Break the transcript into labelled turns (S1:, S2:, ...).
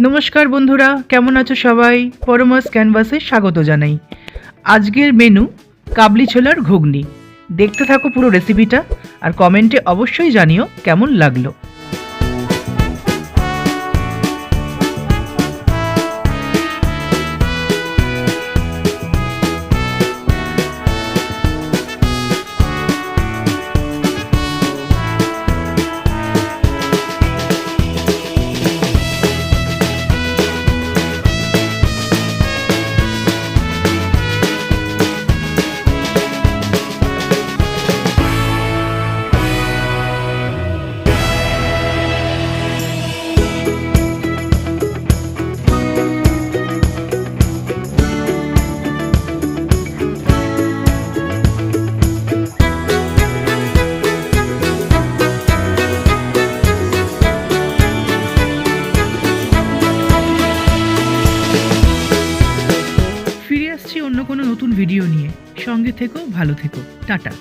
S1: নমস্কার বন্ধুরা, কেমন আছো সবাই? পরমাস ক্যানভাসে স্বাগত জানাই। আজকের মেনু কাবলি ছোলার ঘুগনি। দেখতে থাকো পুরো রেসিপিটা আর কমেন্টে অবশ্যই জানিও কেমন লাগলো। ফিরে আসছি অন্য কোনো নতুন ভিডিও নিয়ে। সঙ্গে থেকো, ভালো থেকো, টাটা।